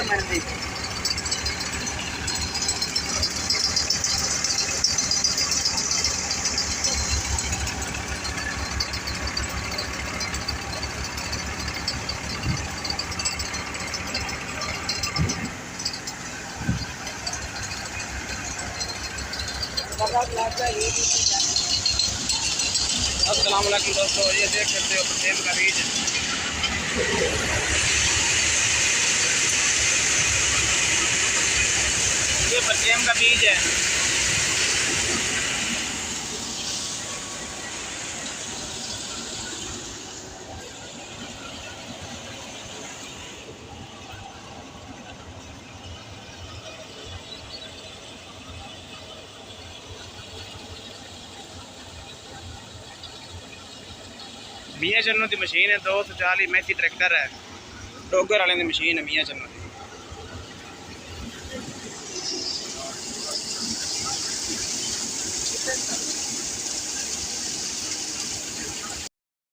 Government की। अस्सलाम वालेकुम दोस्तों, ये देख सकते हो सेब का बीज। ये सेब का बीज है। मियाँ चन्नू की मशीन है, 240 मैसी ट्रैक्टर है, डोगर वाले की मशीन है मियाँ चन्नू की।